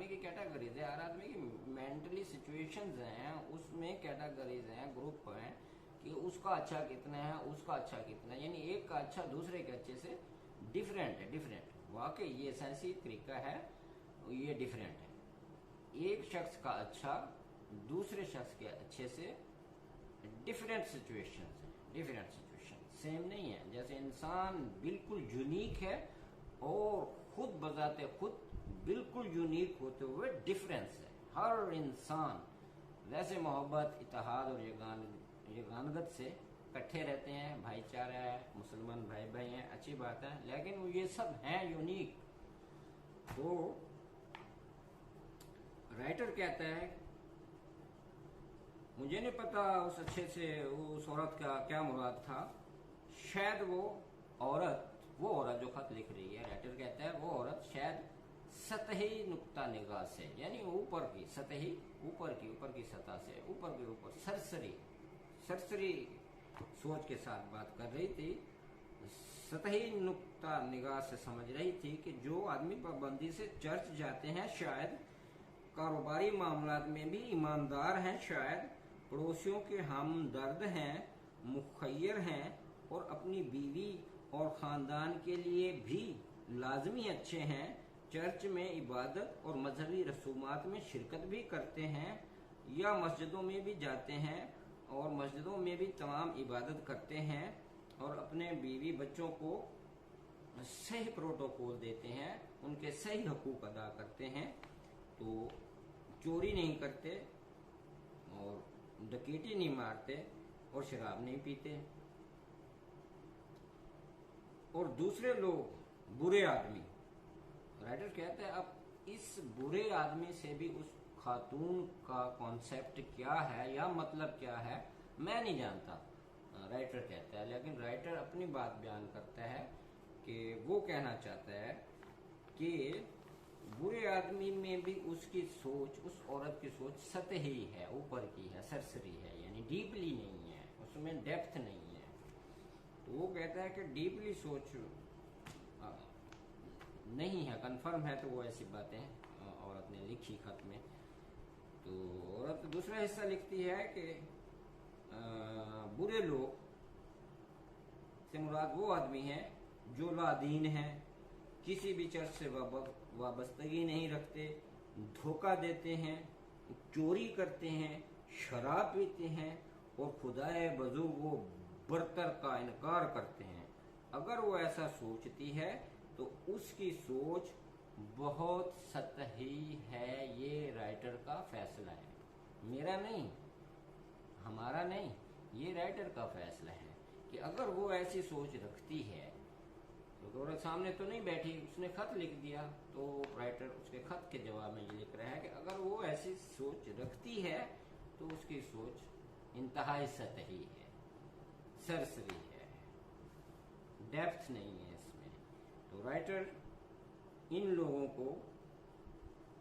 کی کیٹیگریز ہے, ہر آدمی کی مینٹلی سچویشنز ہیں, اس میں کیٹیگریز ہیں, گروپ ہیں کہ اس کا اچھا کتنا ہے, اس کا اچھا کتنا ہے, یعنی ایک کا اچھا دوسرے کے اچھے سے ڈیفرنٹ ہے. ڈیفرنٹ واقعی یہ سائنسی طریقہ ہے, یہ ڈیفرنٹ ہے. ایک شخص کا اچھا دوسرے شخص کے اچھے سے ڈیفرنٹ سچویشن سیم نہیں ہے. جیسے انسان بالکل یونیک ہے اور خود بذات خود بالکل یونیک ہوتے ہوئے ڈفرینس ہے ہر انسان, ویسے محبت, اتحاد اور یگانگت سے اکٹھے رہتے ہیں, بھائی چارہ ہے, مسلمان بھائی بھائی ہیں, اچھی بات ہے, لیکن یہ سب ہیں یونیک. تو رائٹر کہتا ہے مجھے نہیں پتا اس اچھے سے اس عورت کا کیا مراد تھا, شاید وہ عورت جو خط لکھ رہی ہے, رائٹر کہتا ہے وہ عورت شاید سطحی نقطہ نگاہ سے, یعنی اوپر کی سطحی, اوپر کی سطح سے, اوپر سرسری سوچ کے ساتھ بات کر رہی تھی, سطحی نقطہ نگاہ سے سمجھ رہی تھی کہ جو آدمی پابندی سے چرچ جاتے ہیں شاید کاروباری معاملات میں بھی ایماندار ہیں, شاید پڑوسیوں کے ہمدرد ہیں, مخیر ہیں, اور اپنی بیوی اور خاندان کے لیے بھی لازمی اچھے ہیں, چرچ میں عبادت اور مذہبی رسومات میں شرکت بھی کرتے ہیں, یا مسجدوں میں بھی جاتے ہیں اور مسجدوں میں بھی تمام عبادت کرتے ہیں, اور اپنے بیوی بچوں کو صحیح پروٹوکول دیتے ہیں, ان کے صحیح حقوق ادا کرتے ہیں, تو چوری نہیں کرتے اور ڈکیٹی نہیں مارتے اور شراب نہیں پیتے. اور دوسرے لوگ برے آدمی, رائٹر کہتے ہیں اب اس برے آدمی سے بھی اس خاتون کا کانسیپٹ کیا ہے یا مطلب کیا ہے میں نہیں جانتا, رائٹر کہتا ہے, لیکن رائٹر اپنی بات بیان کرتا ہے کہ وہ کہنا چاہتا ہے کہ برے آدمی میں بھی اس کی سوچ, اس عورت کی سوچ سطحی ہے, اوپر کی ہے, سرسری ہے, یعنی ڈیپلی نہیں ہے, اس میں ڈیپتھ نہیں ہے. تو وہ کہتا ہے کہ ڈیپلی سوچ نہیں ہے, کنفرم ہے تو وہ ایسی باتیں عورت نے لکھی خط میں. تو عورت دوسرا حصہ لکھتی ہے کہ برے لوگ سے مراد وہ آدمی ہیں جو لا دین ہیں, کسی بھی چرچ سے وابستگی نہیں رکھتے, دھوکہ دیتے ہیں, چوری کرتے ہیں, شراب پیتے ہیں اور خدائے بزرگ و برتر کا انکار کرتے ہیں. اگر وہ ایسا سوچتی ہے تو اس کی سوچ بہت سطحی ہے. یہ رائٹر کا فیصلہ ہے, میرا نہیں, ہمارا نہیں, یہ رائٹر کا فیصلہ ہے کہ اگر وہ ایسی سوچ رکھتی ہے تو عورت سامنے تو نہیں بیٹھی, اس نے خط لکھ دیا, تو رائٹر اس کے خط کے جواب میں یہ لکھ رہا ہے کہ اگر وہ ایسی سوچ رکھتی ہے تو اس کی سوچ انتہائی سطحی ہے, سرسری ہے, ڈیپتھ نہیں ہے اس میں. تو رائٹر ان لوگوں کو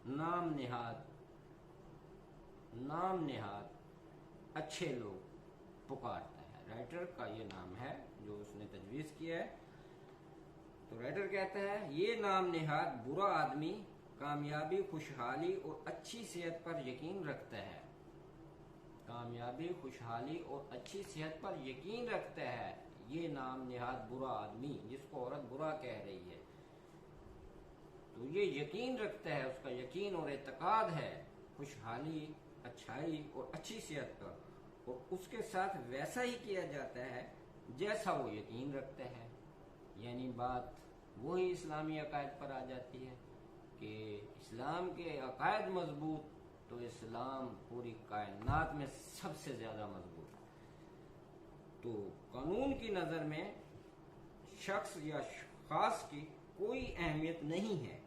نام نہاد اچھے لوگ پکارتا ہے. رائٹر کا یہ نام ہے جو اس نے تجویز کیا ہے. تو رائٹر کہتا ہے یہ نام نہاد برا آدمی کامیابی, خوشحالی اور اچھی صحت پر یقین رکھتا ہے. کامیابی, خوشحالی اور اچھی صحت پر یقین رکھتا ہے یہ نام نہاد برا آدمی, جس کو عورت برا کہہ رہی ہے. تو یہ یقین رکھتا ہے, اس کا یقین اور اعتقاد ہے خوشحالی, اچھائی اور اچھی صحت پر, اور اس کے ساتھ ویسا ہی کیا جاتا ہے جیسا وہ یقین رکھتا ہے. یعنی بات وہی اسلامی عقائد پر آ جاتی ہے کہ اسلام کے عقائد مضبوط تو اسلام پوری کائنات میں سب سے زیادہ مضبوط. تو قانون کی نظر میں شخص یا خاص کی کوئی اہمیت نہیں ہے.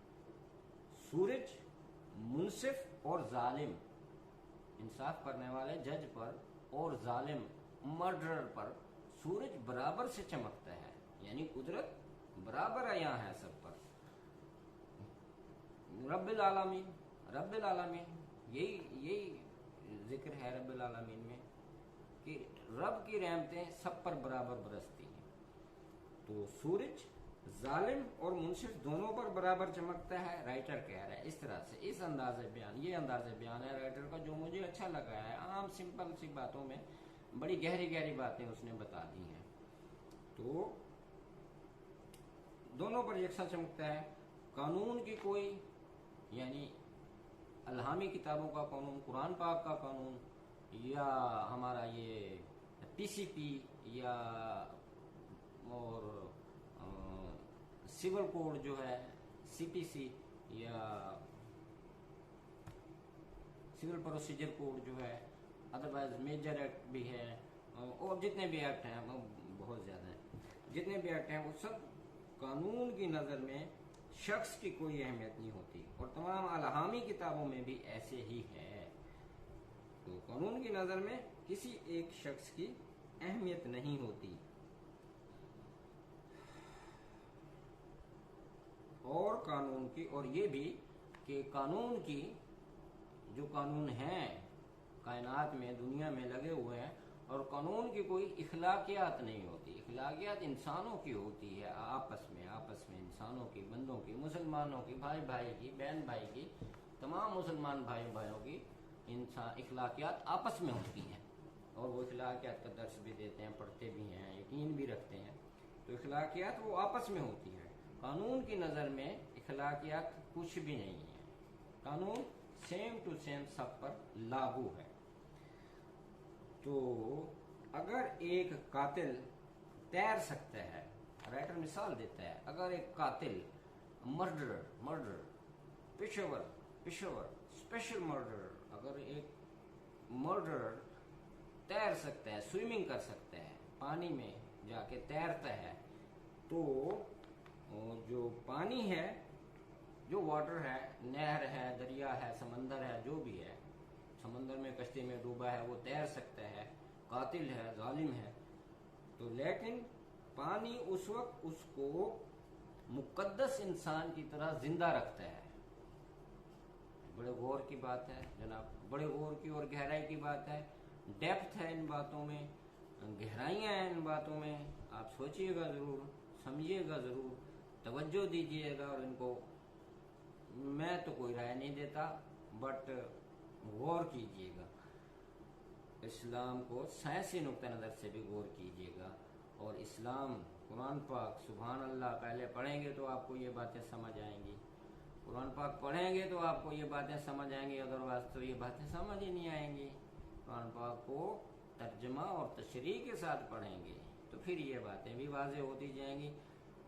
سورج منصف اور ظالم, انصاف کرنے والے جج پر اور ظالم مرڈرر پر سورج برابر سے چمکتا ہے, یعنی قدرت برابر عیاں ہے سب پر. رب العالمین یہی ذکر ہے رب العالمین میں کہ رب کی رحمتیں سب پر برابر برستی ہیں. تو سورج जालिम और मुनसिफ दोनों पर बराबर चमकता है, राइटर कह रहा है इस तरह से, इस अंदाज बयान, ये अंदाज बयान है राइटर का जो मुझे अच्छा लगा है। आम सिंपल सी बातों में बड़ी गहरी गहरी बातें उसने बता दी हैं। तो दोनों पर यकसा चमकता है। कानून की कोई, यानी अलहामी किताबों का कानून, कुरान पाक का कानून, या हमारा ये पीसीपी या और सिविल कोड जो है सीपीसी या सिविल प्रोसीजर कोड जो है, अदरवाइज मेजर एक्ट भी है, और जितने भी एक्ट हैं वो बहुत ज़्यादा हैं, जितने भी एक्ट हैं वो सब कानून की नज़र में शख्स की कोई अहमियत नहीं होती, और तमाम अलहामी किताबों में भी ऐसे ही है। तो कानून की नज़र में किसी एक शख्स की अहमियत नहीं होती। और कानून की, और ये भी कि कानून की जो कानून हैं कायनात में, दुनिया में लगे हुए हैं, और कानून की कोई इखलाकियात नहीं होती। इखलाकियात इंसानों की होती है, आपस में इंसानों की, बंदों की, मुसलमानों की, भाई भाई की, बहन भाई की, तमाम मुसलमान भाई भाइयों की इंसान इखलाकियात आपस में होती हैं, और वो इखलाकियात का दर्स भी देते हैं, पढ़ते भी हैं, यकीन भी रखते हैं। तो इखलाकियात वो आपस में होती है। कानून की नज़र में इखलाकियात कुछ भी नहीं है। कानून सेम टू सेम सब पर लागू है। तो अगर एक कातिल तैर सकता है, राइटर मिसाल देता है, अगर एक कातिल, मर्डर, पेशेवर स्पेशल मर्डर, अगर एक मर्डर तैर सकता है, स्विमिंग कर सकता है, पानी में जाके तैरता है, तो जो पानी है, जो वाटर है, नहर है, दरिया है, समंदर है, जो भी है, समंदर में कश्ती में डूबा है वो तैर सकता है, कातिल है, जालिम है। तो लेकिन पानी उस वक्त उसको मुकद्दस इंसान की तरह जिंदा रखता है। बड़े गौर की बात है जनाब, बड़े गौर की और गहराई की बात है। डेप्थ है इन बातों में, गहराइयाँ हैं इन बातों में। आप सोचिएगा ज़रूर, समझिएगा ज़रूर, तवज्जो दीजिएगा, और इनको मैं तो कोई राय नहीं देता, बट गौर कीजिएगा। इस्लाम को साइंसी नुक्ता नज़र से भी गौर कीजिएगा। और इस्लाम, कुरान पाक, सुभान अल्लाह, पहले पढ़ेंगे तो आपको ये बातें समझ आएंगी। कुरान पाक पढ़ेंगे तो आपको ये बातें समझ आएंगी, अदरवाइज तो ये बातें समझ ही नहीं आएंगी। कुरान पाक को तर्जमा और तशरीह के साथ पढ़ेंगे तो फिर ये बातें भी वाज़ेह होती जाएंगी।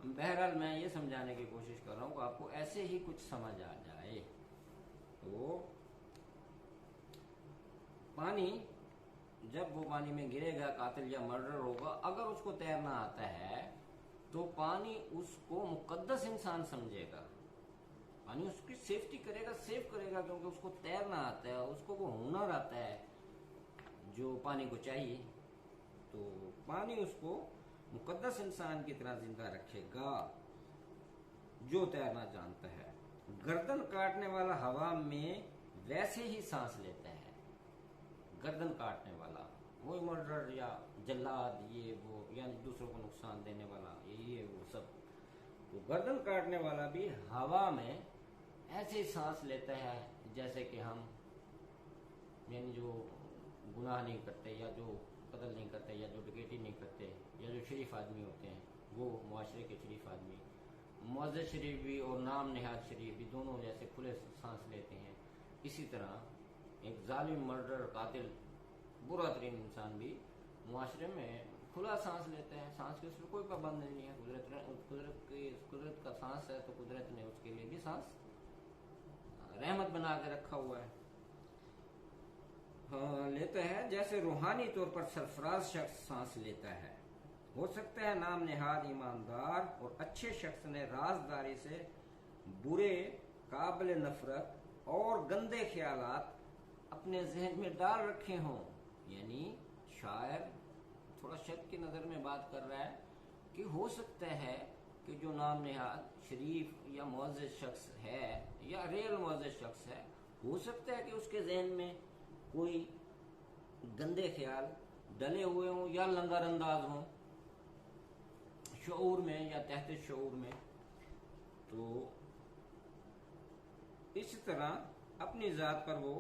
बहरहाल मैं ये समझाने की कोशिश कर रहा हूँ कि आपको ऐसे ही कुछ समझ आ जाए। तो पानी, जब वो पानी में गिरेगा, कातिल या मर्डर होगा, अगर उसको तैरना आता है तो पानी उसको मुकद्दस इंसान समझेगा, पानी उसकी सेफ्टी करेगा, सेफ करेगा, क्योंकि उसको तैरना आता है, उसको वो हुनर आता है जो पानी को चाहिए। तो पानी उसको मुकद्दस इंसान की तरह जिंदा रखेगा जो तैरना जानता है। गर्दन काटने वाला हवा में वैसे ही सांस लेता है। गर्दन काटने वाला, वो मर्डर या जल्लाद, ये वो, यानी दूसरों को नुकसान देने वाला, ये वो सब, तो गर्दन काटने वाला भी हवा में ऐसे ही सांस लेता है जैसे कि हम, यानी जो गुनाह नहीं करते, या जो कत्ल नहीं करते, या जो डकैती नहीं करते, या जो शरीफ आदमी होते हैं, वो मुआशरे के शरीफ आदमी, मुअज़्ज़ज़ शरीफ भी और नाम नेहाद शरीफ भी, दोनों जैसे खुले सांस लेते हैं, इसी तरह एक जालिम, मर्डर, कातिल, बुरा तरीन इंसान भी मुआशरे में खुला सांस लेते हैं। सांस की उसमें कोई पाबंदी नहीं है। कुदरत का सांस है, तो कुदरत ने उसके लिए भी सांस रहमत बना के रखा हुआ है। हाँ, लेता है जैसे रूहानी तौर पर सरफराज शख्स सांस लेता है। हो सकता है नाम नेहाद ईमानदार और अच्छे शख्स ने राजदारी से बुरे, काबिल नफरत और गंदे ख्यालात अपने जहन में डाल रखे हों। यानी शायर थोड़ा शक की नज़र में बात कर रहा है कि हो सकता है कि जो नाम नेहाद शरीफ या मुअज़्ज़ज़ शख्स है, या रियल मुअज़्ज़ज़ शख्स है, हो सकता है कि उसके जहन में कोई गंदे ख्याल डले हुए हों या लंगर अंदाज हों। शऊर में या तहत शऊर में। तो इस तरह अपनी ज़ात पर वो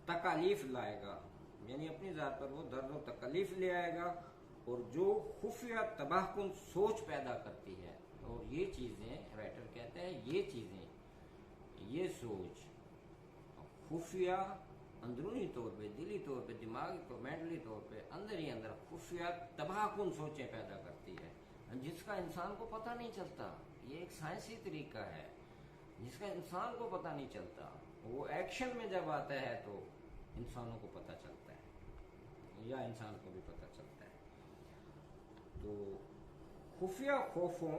तकालीफ लाएगा, यानी अपनी ज़ात पर वो दर्द और तकलीफ ले आएगा, और जो खुफिया तबाहकुन सोच पैदा करती है। और ये चीज़ें राइटर कहते हैं, ये चीज़ें, ये सोच खुफिया अंदरूनी तौर पे, दिली तौर पे, दिमागी तौर, मेंटली तौर पे अंदर ही अंदर खुफिया तबाहकुन सोचें पैदा करती है, जिसका इंसान को पता नहीं चलता। ये एक साइंसी तरीका है जिसका इंसान को पता नहीं चलता। वो एक्शन में जब आता है तो इंसानों को पता चलता है, या इंसान को भी पता चलता है। तो खुफिया खौफों,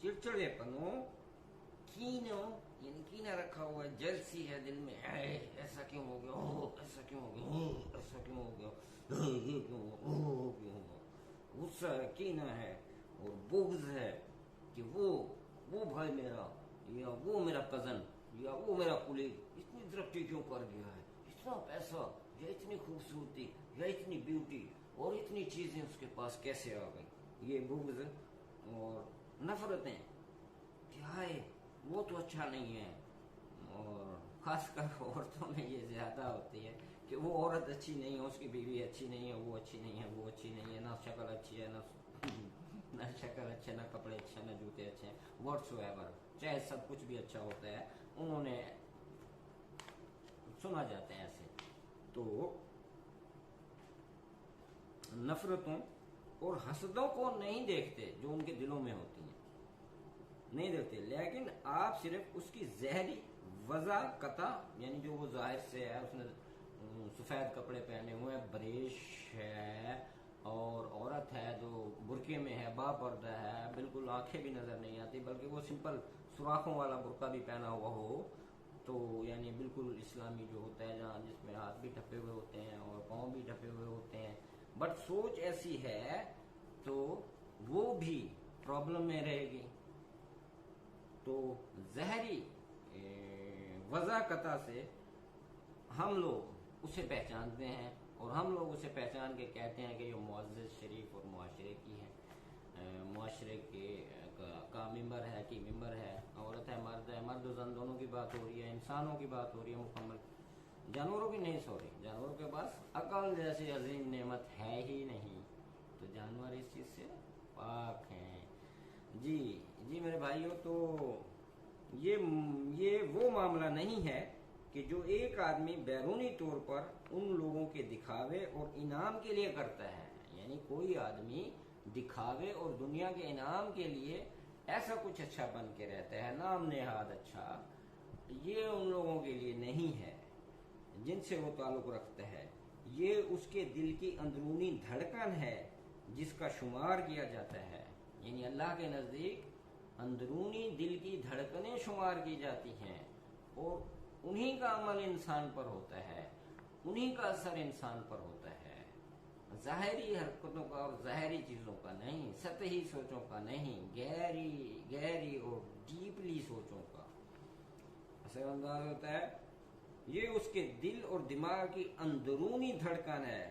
चिड़चिड़ेपनों, कीनों, यानी कीना रखा हुआ है, जलसी है दिल में, ऐसा क्यों हो गया, ऐसा क्यों हो गया, ऐसा क्यों हो गया, ये क्यों हुआ, गुस्सा है, कीना है, और बुग़्ज़ है कि वो भाई मेरा, या वो मेरा कजन, या वो मेरा कुलीग इतनी तरक्की क्यों कर गया है, इतना पैसा, या इतनी खूबसूरती, या इतनी ब्यूटी, और इतनी चीजें उसके पास कैसे आ गई। ये बुग़्ज़ और नफरतें क्या है, वो तो अच्छा नहीं है। और खासकर औरतों में ये ज्यादा होती है कि वो औरत अच्छी नहीं है, उसकी बीवी अच्छी नहीं है, वो अच्छी नहीं है, वो अच्छी नहीं है, ना शक्ल अच्छी है, ना शक्ल अच्छे, ना कपड़े अच्छे, ना जूते अच्छे, व्हाट्सोएवर, चाहे सब कुछ भी अच्छा होता है, उन्होंने सुना जाते हैं ऐसे। तो नफरतों और हसदों को नहीं देखते जो उनके दिलों में होती हैं, नहीं देखते, लेकिन आप सिर्फ उसकी जहरी वज़ाक़ता, यानी जो वो जाहिर से है, उसने सफ़ेद कपड़े पहने हुए हैं, बरेश है, और औरत है जो बुरके में है, बापर्दा है, बिल्कुल आंखें भी नजर नहीं आती, बल्कि वो सिंपल सुराखों वाला बुरका भी पहना हुआ हो, तो यानी बिल्कुल इस्लामी जो होता है, जहाँ जिसमें हाथ भी ढपे हुए होते हैं और पाँव भी ढपे हुए होते हैं, बट सोच ऐसी है तो वो भी प्रॉब्लम में रहेगी। तो जहरी वज़ाक़ता से हम लोग उसे पहचानते हैं, और हम लोग उसे पहचान के कहते हैं कि ये मुअज़्ज़ज़, शरीफ और मुआशरे की है, मुआशरे के का मेंबर है, की मेंबर है, औरत है, मर्द जन दोनों की बात हो रही है, इंसानों की बात हो रही है मुकम्मल, जानवरों की नहीं सॉरी, जानवरों के पास अकल जैसी अजीम नेमत है ही नहीं, तो जानवर इस चीज़ से पाक हैं। जी जी मेरे भाइयों, तो ये वो मामला नहीं है कि जो एक आदमी बैरूनी तौर पर उन लोगों के दिखावे और इनाम के लिए करता है, यानी कोई आदमी दिखावे और दुनिया के इनाम के लिए ऐसा कुछ अच्छा बन के रहता है, नाम नेहाद अच्छा, ये उन लोगों के लिए नहीं है जिनसे वो ताल्लुक रखता है। ये उसके दिल की अंदरूनी धड़कन है जिसका शुमार किया जाता है, यानी अल्लाह के नज़दीक अंदरूनी दिल की धड़कनें शुमार की जाती हैं, और उन्हीं का अमल इंसान पर होता है, उन्हीं का असर इंसान पर होता है, ज़ाहिरी हरकतों का और ज़ाहिरी चीज़ों का नहीं, सतही सोचों का नहीं, गहरी और डीपली सोचों का असर अंदाज होता है। ये उसके दिल और दिमाग की अंदरूनी धड़कन है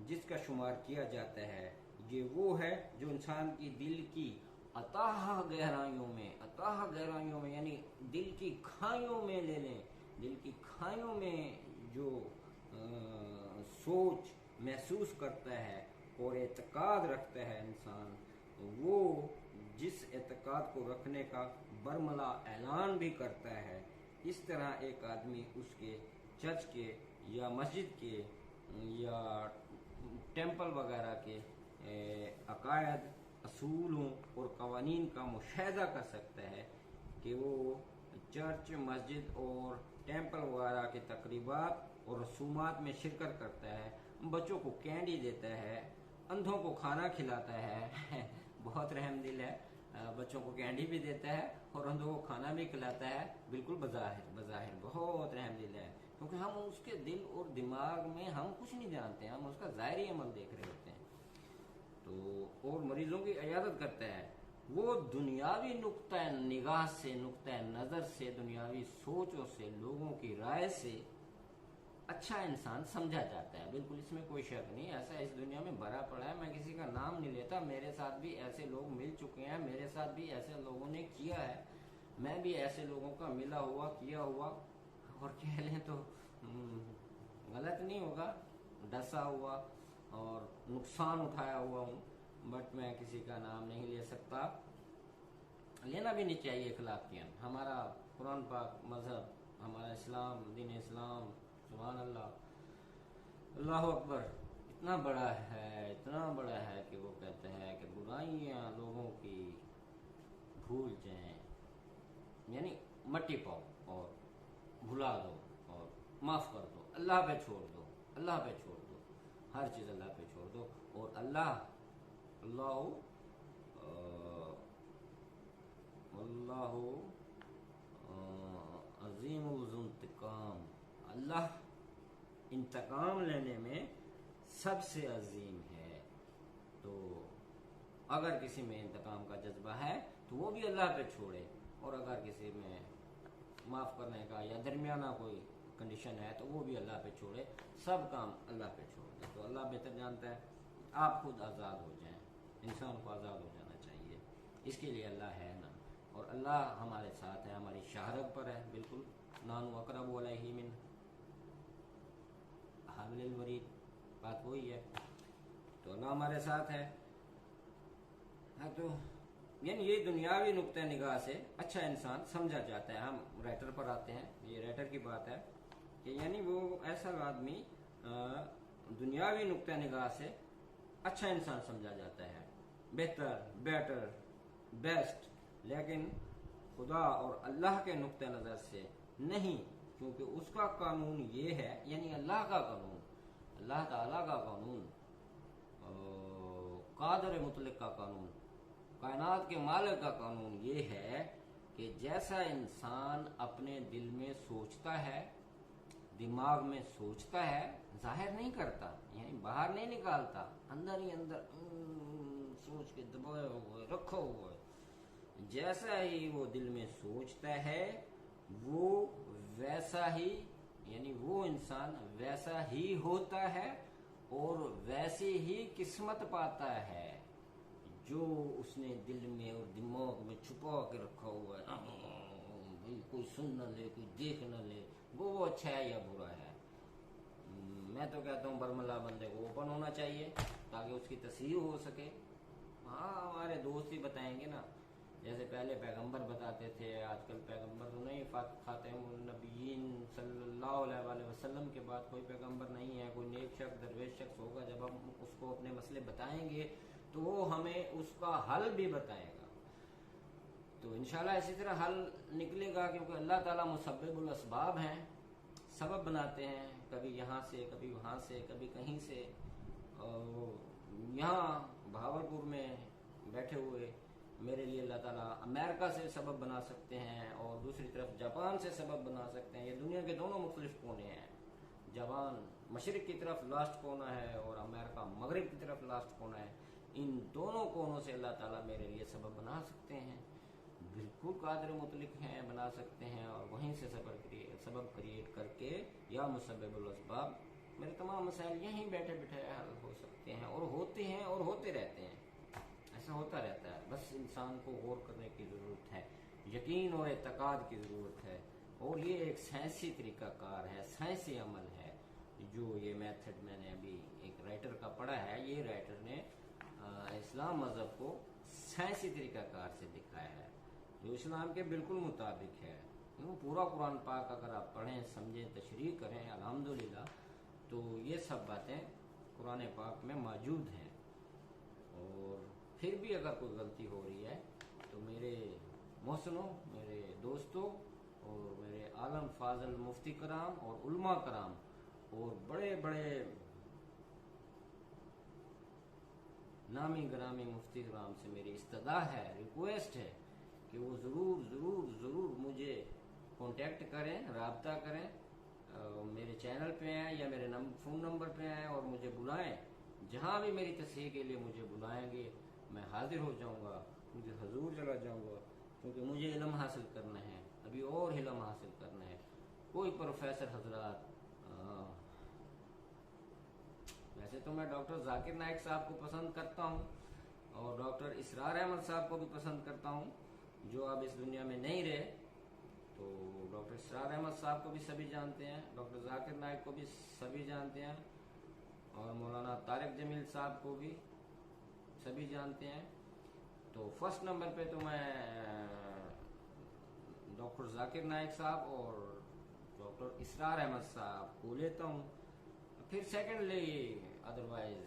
जिसका शुमार किया जाता है। ये वो है जो इंसान की दिल की अताह गहराइयों में यानी दिल की खाइयों में ले लें, दिल की खाइयों में जो सोच महसूस करता है और एतकाद रखता है इंसान, वो जिस एतकाद को रखने का बरमला ऐलान भी करता है, इस तरह एक आदमी उसके चर्च के या मस्जिद के या टेंपल वगैरह के अकायद, असूलों और कवानीन का मुशाहिदा कर सकता है कि वो चर्च, मस्जिद और टेंपल वगैरह के तकरीबात और रसूमात में शिरकत करता है, बच्चों को कैंडी देता है, अंधों को खाना खिलाता है बहुत रहमदिल है, बच्चों को कैंडी भी देता है और अंधों को खाना भी खिलाता है, बिल्कुल बज़ाहिर बहुत रहमदिल है, क्योंकि हम उसके दिल और दिमाग में हम कुछ नहीं जानते, हम उसका ज़ाहिरी अमल देख रहे होते हैं। तो और मरीजों की इयादत करता है, वो दुनियावी नुक्ता निगाह से, नुक्ता नज़र से, दुनियावी सोचों से, लोगों की राय से अच्छा इंसान समझा जाता है। बिल्कुल इसमें कोई शक नहीं, ऐसा इस दुनिया में भरा पड़ा है। मैं किसी का नाम नहीं लेता, मेरे साथ भी ऐसे लोग मिल चुके हैं, मेरे साथ भी ऐसे लोगों ने किया है, मैं भी ऐसे लोगों का मिला हुआ किया हुआ, और कह लें तो गलत नहीं होगा, डसा हुआ और नुकसान उठाया हुआ हूँ। बट मैं किसी का नाम नहीं ले सकता, लेना भी नहीं चाहिए अखलाकियन। हमारा कुरान पाक मजहब, हमारा इस्लाम, दीन इस्लाम, सुभान अल्लाह, अल्लाह अकबर, इतना बड़ा है, इतना बड़ा है कि वो कहते हैं कि बुराइयां लोगों की भूल जाएं, यानी मट्टी पाओ और भुला दो और माफ़ कर दो, अल्लाह पे छोड़ दो, अल्लाह पे छोड़ दो, हर चीज़ अल्लाह पे छोड़ दो। और अल्लाह अल्लाह अजीमुल इंतकाम, अल्लाह इंतकाम लेने में सबसे अजीम है। तो अगर किसी में इंतकाम का जज्बा है तो वो भी अल्लाह पे छोड़े, और अगर किसी में माफ़ करने का या दरमियाना कोई कंडीशन है तो वो भी अल्लाह पे छोड़े, सब काम अल्लाह पे छोड़ दे। तो अल्लाह बेहतर जानता है, आप खुद आज़ाद हो जाएं, इंसान को आज़ाद हो जाना चाहिए, इसके लिए अल्लाह है ना। और अल्लाह हमारे साथ है, हमारी शाहरग पर है, बिल्कुल नानु अकरबु अलैहि मिन हाबिलिल वरीद, बात वही है। तो अल्लाह हमारे साथ है। हाँ, तो यानी ये दुनियावी नुक्ते निगाह से अच्छा इंसान समझा जाता है। हम राइटर पर आते हैं, ये राइटर की बात है कि यानी वो ऐसा आदमी दुनियावी नुक्ते निगाह से अच्छा इंसान समझा जाता है, बेहतर, बेटर, बेस्ट, लेकिन खुदा और अल्लाह के नुक्ते नज़र से नहीं, क्योंकि उसका कानून ये है, यानी अल्लाह का कानून, अल्लाह ताला का कानून, कादर मुतलक का कानून, कायनात के मालिक का कानून ये है कि जैसा इंसान अपने दिल में सोचता है, दिमाग में सोचता है, जाहिर नहीं करता, यानी बाहर नहीं निकालता, अंदर ही अंदर सोच के दबाए हुए रखा हुआ है, जैसा ही वो दिल में सोचता है वो वैसा ही, यानी वो इंसान वैसा ही होता है और वैसे ही किस्मत पाता है जो उसने दिल में और दिमाग में छुपा के रखा हुआ है। कोई सुन न ले, कोई देख न ले, वो अच्छा है या बुरा है। मैं तो कहता हूँ बरमला बंदे को ओपन होना चाहिए ताकि उसकी तस्हीर हो सके। हाँ, हमारे दोस्त ही बताएंगे ना, जैसे पहले पैगंबर बताते थे, आजकल पैगंबर तो नहीं, खातमुन्नबिय्यीन सल्लल्लाहु अलैहि वसल्लम के बाद कोई पैगंबर नहीं है। कोई नेक शख्स, दरवेश शख्स होगा, जब हम उसको अपने मसले बताएंगे तो वो हमें उसका हल भी बताएगा। तो इंशाल्लाह इसी तरह हल निकलेगा, क्योंकि अल्लाह ताला मुसब्बिबुल असबाब हैं, सबब बनाते हैं, कभी यहाँ से, कभी वहाँ से, कभी कहीं से। यहाँ भावलपुर में बैठे हुए मेरे लिए अल्लाह ताला अमेरिका से सबब बना सकते हैं, और दूसरी तरफ जापान से सबब बना सकते हैं। ये दुनिया के दोनों मुख्तलिफ कोने हैं। जापान मशरिक की तरफ लास्ट कोना है और अमेरिका मगरिब की तरफ लास्ट कोना है। इन दोनों कोनों से अल्लाह ताला मेरे लिए सबब बना सकते हैं, बिल्कुल कादिर मुतलिक हैं, बना सकते हैं। और वहीं से सबब क्रिएट करके या मुसब्बिबुल असबाब, मेरे तमाम मसाइल यहीं बैठे बैठे हल हो सकते हैं, और होते हैं और होते रहते हैं। ऐसा होता रहता है, बस इंसान को गौर करने की ज़रूरत है, यकीन और एतकाद की ज़रूरत है। और ये एक साइंसी तरीक़ाकार है, साइंसी अमल है। जो ये मेथड मैंने अभी एक राइटर का पढ़ा है, ये राइटर ने इस्लाम मज़हब को साइंसी तरीक़ाकार से दिखाया है, जो इस्लाम के बिल्कुल मुताबिक है। पूरा कुरान पाक अगर आप पढ़ें, समझें, तशरीह करें, अल्हम्दुलिल्लाह, तो ये सब बातें कुरान पाक में मौजूद हैं। और फिर भी अगर कोई गलती हो रही है तो मेरे मोहसिनों, मेरे दोस्तों और मेरे आलम फाजल मुफ्ती कराम और उलमा कराम और बड़े बड़े नामी ग्रामी मुफ्ती कराम से मेरी इस्तदा है, रिक्वेस्ट है कि वो ज़रूर ज़रूर ज़रूर मुझे कांटेक्ट करें, राब्ता करें, मेरे चैनल पे आएँ या मेरे फ़ोन नंबर पे आएँ और मुझे बुलाएं। जहाँ भी मेरी तस्हीर के लिए मुझे बुलाएंगे मैं हाजिर हो जाऊँगा, उनके हजूर चला जाऊँगा, क्योंकि मुझे इल्म हासिल करना है, अभी और इल्म हासिल करना है। कोई प्रोफेसर हजरात वैसे तो मैं डॉक्टर जाकिर नाइक साहब को पसंद करता हूँ और डॉक्टर इसरार अहमद साहब को भी पसंद करता हूँ, जो अब इस दुनिया में नहीं रहे। तो डॉक्टर इसरार अहमद साहब को भी सभी जानते हैं, डॉक्टर जाकिर नाइक को भी सभी जानते हैं, और मौलाना तारिक जमील साहब को भी सभी जानते हैं। तो फर्स्ट नंबर पे तो मैं डॉक्टर जाकिर नाइक साहब और डॉक्टर इसरार अहमद साहब को लेता हूँ। फिर सेकेंडली अदरवाइज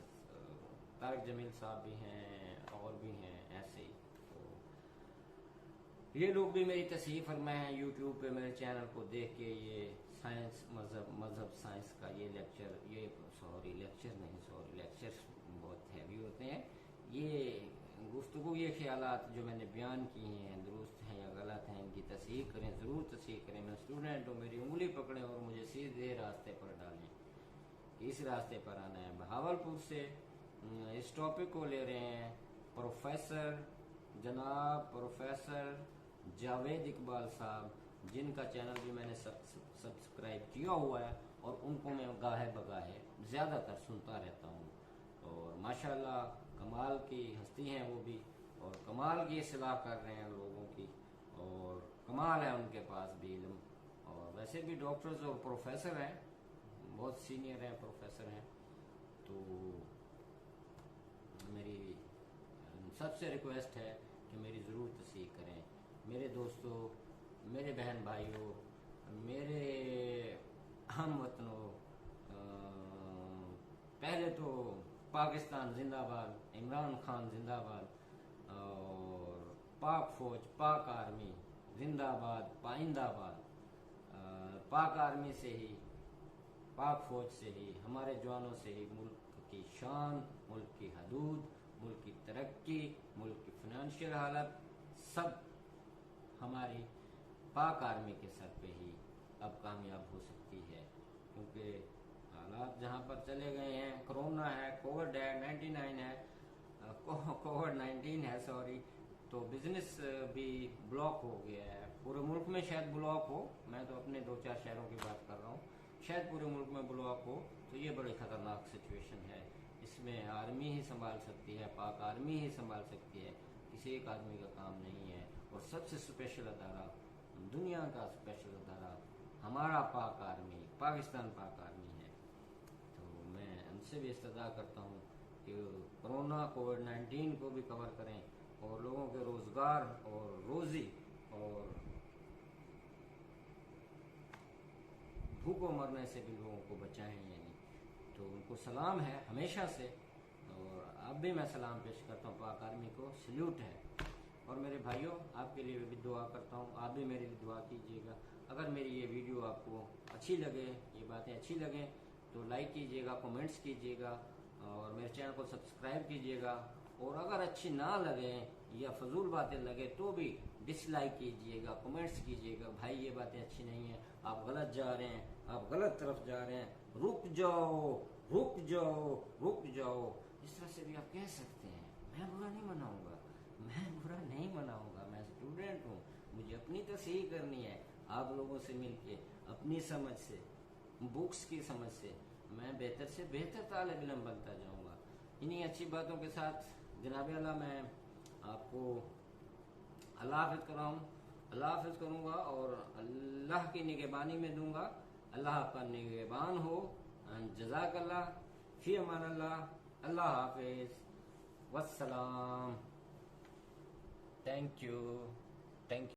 तारिक जमील साहब भी हैं और भी हैं ऐसे ही। तो ये लोग भी मेरी तस्हीर फरमाए हैं यूट्यूब पे मेरे चैनल को देख के। ये साइंस मजहब साइंस का ये लेक्चर, ये सॉरी लेक्चर नहीं, सॉरी लेक्चर्स बहुत हैवी होते हैं। ये गुफ्तगू, ये ख्यालात जो मैंने बयान किए हैं दुरुस्त हैं या गलत हैं, इनकी तस्हीर करें, ज़रूर तस्हीर करें। मैं स्टूडेंट हूँ, मेरी उंगली पकड़ें और मुझे सीधे रास्ते पर डालें कि इस रास्ते पर आना है। बहावलपुर से इस टॉपिक को ले रहे हैं जनाब प्रोफेसर जावेद इकबाल साहब, जिनका चैनल भी मैंने सब्सक्राइब किया हुआ है और उनको मैं गाहे बगाहे ज़्यादातर सुनता रहता हूँ। और माशाल्लाह कमाल की हस्ती हैं वो भी, और कमाल की इस्लाह कर रहे हैं लोगों की, और कमाल है उनके पास भी इल्म। और वैसे भी डॉक्टर्स और प्रोफेसर हैं, बहुत सीनियर हैं, प्रोफेसर हैं। तो मेरी सबसे रिक्वेस्ट है कि मेरी ज़रूर तस्दीक करें। मेरे दोस्तों, मेरे बहन भाइयों, मेरे हम वतनों, पहले तो पाकिस्तान जिंदाबाद, इमरान खान जिंदाबाद, और पाक फौज, पाक आर्मी जिंदाबाद, पाइंदाबाद। पाक आर्मी से ही, पाक फौज से ही, हमारे जवानों से ही मुल्क की शान, मुल्क की हदूद, मुल्क की तरक्की, मुल्क की फाइनेंशियल हालत सब हमारी पाक आर्मी के सर पे ही अब कामयाब हो सकती है। क्योंकि हालात जहाँ पर चले गए हैं, कोरोना है, कोविड है, 99 है, कोविड 19 है सॉरी, तो बिजनेस भी ब्लॉक हो गया है। पूरे मुल्क में शायद ब्लॉक हो, मैं तो अपने 2-4 शहरों की बात कर रहा हूँ, शायद पूरे मुल्क में ब्लॉक हो। तो ये बड़ी ख़तरनाक सिचुएशन है। इसमें आर्मी ही संभाल सकती है, पाक आर्मी ही संभाल सकती है, किसी एक आदमी का काम नहीं है। और सबसे स्पेशल अदारा, दुनिया का स्पेशल अदारा हमारा पाक आर्मी, पाकिस्तान पाक आर्मी है। तो मैं उनसे भी इस्तदा करता हूँ कि कोरोना कोविड-19 को भी कवर करें और लोगों के रोज़गार और रोज़ी और भूखों मरने से भी लोगों को बचाएं। यानी तो उनको सलाम है हमेशा से, और अब भी मैं सलाम पेश करता हूँ पाक आर्मी को, सल्यूट है। और मेरे भाइयों, आपके लिए भी दुआ करता हूँ, आप भी मेरे लिए दुआ कीजिएगा। अगर मेरी ये वीडियो आपको अच्छी लगे, ये बातें अच्छी लगें, तो लाइक कीजिएगा, कमेंट्स कीजिएगा, और मेरे चैनल को सब्सक्राइब कीजिएगा। और अगर अच्छी ना लगे या फजूल बातें लगे तो भी डिसलाइक कीजिएगा, कमेंट्स कीजिएगा, भाई ये बातें अच्छी नहीं है, आप गलत जा रहे हैं, आप गलत तरफ जा रहे हैं, रुक जाओ, रुक जाओ, रुक जाओ। इस तरह से भी आप कह सकते हैं। मैं बुरा नहीं मनाऊंगा, मैं बुरा नहीं मनाऊंगा। मैं स्टूडेंट हूँ, मुझे अपनी तस्हीर करनी है। आप लोगों से मिलके, अपनी समझ से, बुक्स की समझ से मैं बेहतर से बेहतर तालिब इल्म बनता जाऊंगा। इन्हीं अच्छी बातों के साथ जनाब अल्लाह मैं आपको अल्लाह हाफ़िज़ कराऊँ, अल्लाह हाफ़िज़ करूँगा और अल्लाह की निगहबानी में दूंगा। अल्लाह आपका निगहबान हो। जज़ाकल्लाह, फ़ी अमानिल्लाह, अल्लाह हाफ़िज़, वस्सलाम, थैंक यू, थैंक यू।